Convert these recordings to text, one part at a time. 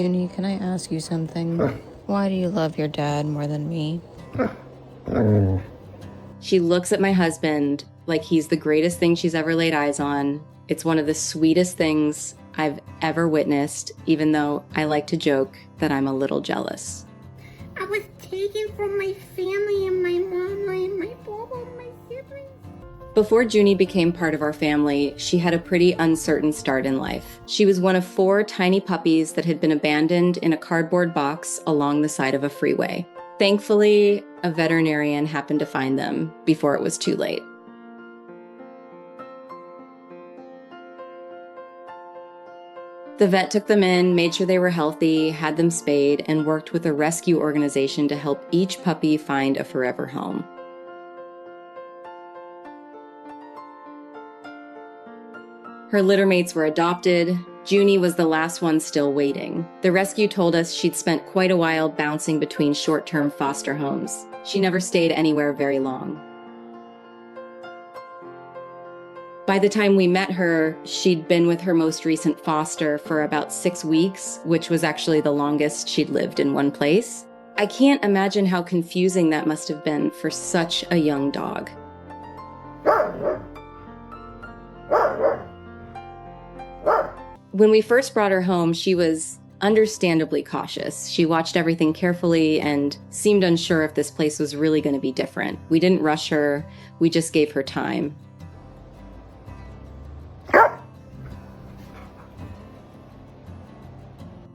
Junie, can I ask you something? Why do you love your dad more than me? She looks at my husband like he's the greatest thing she's ever laid eyes on. It's one of the sweetest things I've ever witnessed, even though I like to joke that I'm a little jealous. I was taken from my family and my mama and my papa and my siblings. Before Junie became part of our family, she had a pretty uncertain start in life. She was one of 4 tiny puppies that had been abandoned in a cardboard box along the side of a freeway. Thankfully, a veterinarian happened to find them before it was too late. The vet took them in, made sure they were healthy, had them spayed, and worked with a rescue organization to help each puppy find a forever home. Her litter mates were adopted. Junie was the last one still waiting. The rescue told us she'd spent quite a while bouncing between short-term foster homes. She never stayed anywhere very long. By the time we met her, she'd been with her most recent foster for about 6 weeks, which was actually the longest she'd lived in one place. I can't imagine how confusing that must have been for such a young dog. When we first brought her home, she was understandably cautious. She watched everything carefully and seemed unsure if this place was really going to be different. We didn't rush her, we just gave her time.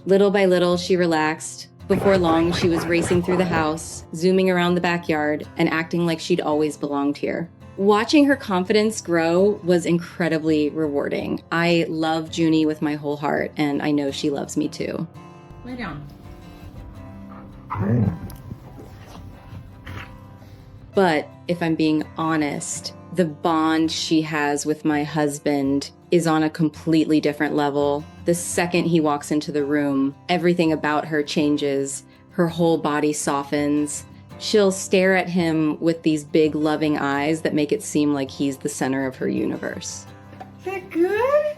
Little by little, she relaxed. Before long, she was racing through the house, zooming around the backyard, and acting like she'd always belonged here. Watching her confidence grow was incredibly rewarding. I love Junie with my whole heart, and I know she loves me too. Lay down. But if I'm being honest, the bond she has with my husband is on a completely different level. The second he walks into the room, everything about her changes. Her whole body softens. She'll stare at him with these big loving eyes that make it seem like he's the center of her universe. Is that good?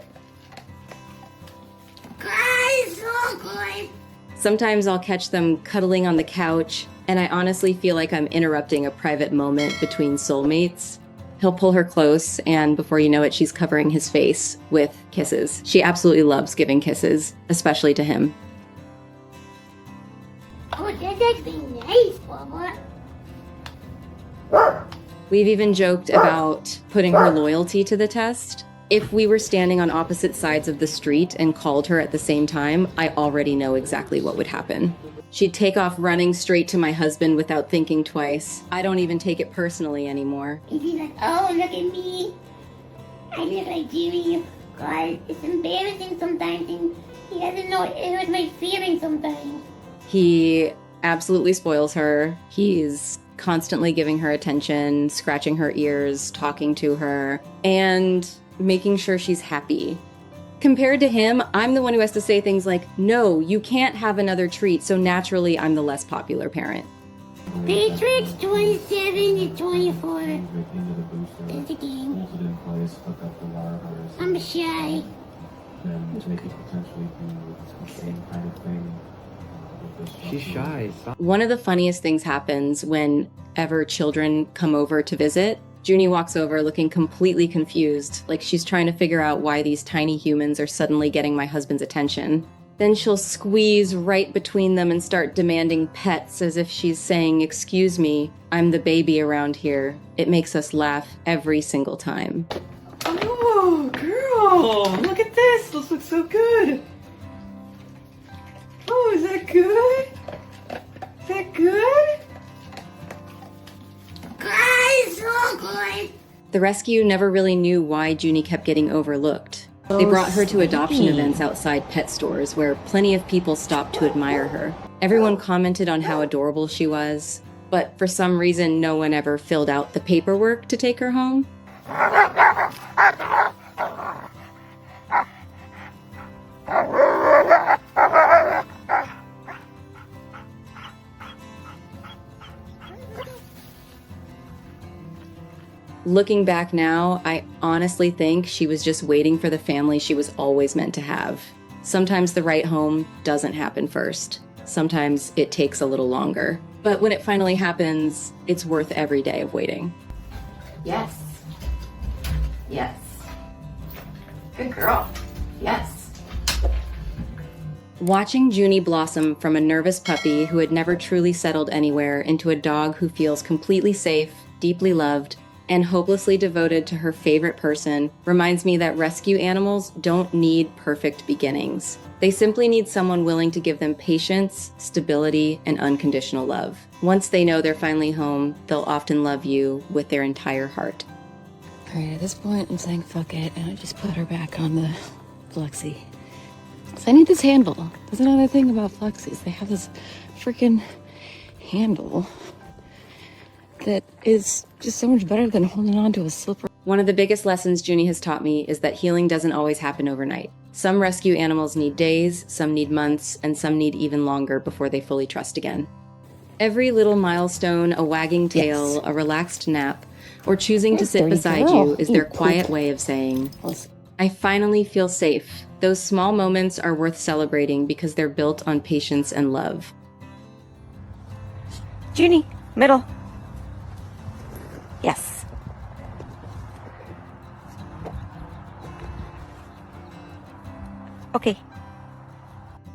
Guys, so good. Sometimes I'll catch them cuddling on the couch, and I honestly feel like I'm interrupting a private moment between soulmates. He'll pull her close, and before you know it, she's covering his face with kisses. She absolutely loves giving kisses, especially to him. Oh, that's actually nice, Bubba. We've even joked about putting her loyalty to the test. If we were standing on opposite sides of the street and called her at the same time, I already know exactly what would happen. She'd take off running straight to my husband without thinking twice. I don't even take it personally anymore. And he's like, oh, look at me. I look like Jimmy. God, it's embarrassing sometimes, and he doesn't know it hurts my feelings sometimes. He absolutely spoils her. He's constantly giving her attention, scratching her ears, talking to her, and making sure she's happy. Compared to him, I'm the one who has to say things like, no, you can't have another treat, so naturally I'm the less popular parent. Patriots 27 to 24. It's a game. I'm shy. She's shy. Stop. One of the funniest things happens whenever children come over to visit. Junie walks over looking completely confused, like she's trying to figure out why these tiny humans are suddenly getting my husband's attention. Then she'll squeeze right between them and start demanding pets as if she's saying, excuse me, I'm the baby around here. It makes us laugh every single time. Oh, girl, look at this. This looks so good. Oh, is that good? Is that good? Guys, so good. The rescue never really knew why Junie kept getting overlooked. They brought her to adoption events outside pet stores where plenty of people stopped to admire her. Everyone commented on how adorable she was, but for some reason no one ever filled out the paperwork to take her home. Looking back now, I honestly think she was just waiting for the family she was always meant to have. Sometimes the right home doesn't happen first. Sometimes it takes a little longer. But when it finally happens, it's worth every day of waiting. Yes. Yes. Good girl. Yes. Watching Junie blossom from a nervous puppy who had never truly settled anywhere into a dog who feels completely safe, deeply loved, and hopelessly devoted to her favorite person reminds me that rescue animals don't need perfect beginnings. They simply need someone willing to give them patience, stability, and unconditional love. Once they know they're finally home, they'll often love you with their entire heart. All right, at this point, I'm saying fuck it, and I just put her back on the flexi. Because I need this handle. That's another thing about flexis. They have this freaking handle that is just so much better than holding on to a slipper. One of the biggest lessons Junie has taught me is that healing doesn't always happen overnight. Some rescue animals need days, some need months, and some need even longer before they fully trust again. Every little milestone, a wagging tail, Yes. a relaxed nap, or choosing to sit Dirty beside girl. you is their Eat quiet poop. way of saying, Let's- I finally feel safe. Those small moments are worth celebrating because they're built on patience and love. Junie, middle. Yes. Okay.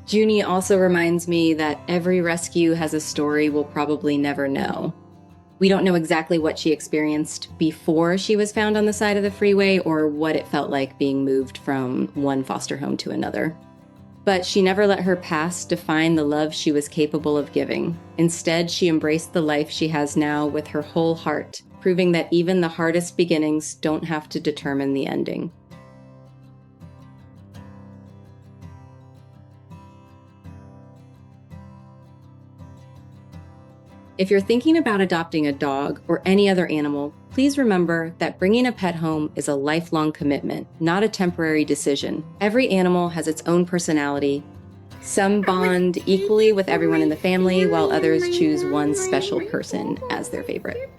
Junie also reminds me that every rescue has a story we'll probably never know. We don't know exactly what she experienced before she was found on the side of the freeway or what it felt like being moved from one foster home to another. But she never let her past define the love she was capable of giving. Instead, she embraced the life she has now with her whole heart, proving that even the hardest beginnings don't have to determine the ending. If you're thinking about adopting a dog or any other animal, please remember that bringing a pet home is a lifelong commitment, not a temporary decision. Every animal has its own personality. Some bond equally with everyone in the family, while others choose one special person as their favorite.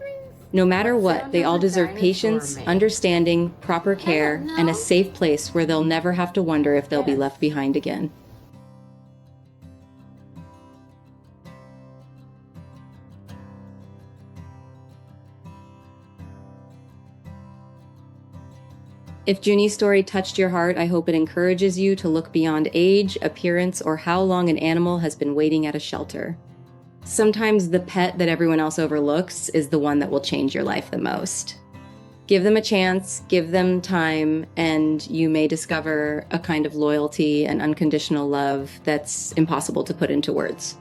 No matter what, they all deserve patience, understanding, proper care, and a safe place where they'll never have to wonder if they'll be left behind again. If Junie's story touched your heart, I hope it encourages you to look beyond age, appearance, or how long an animal has been waiting at a shelter. Sometimes the pet that everyone else overlooks is the one that will change your life the most. Give them a chance, give them time, and you may discover a kind of loyalty and unconditional love that's impossible to put into words.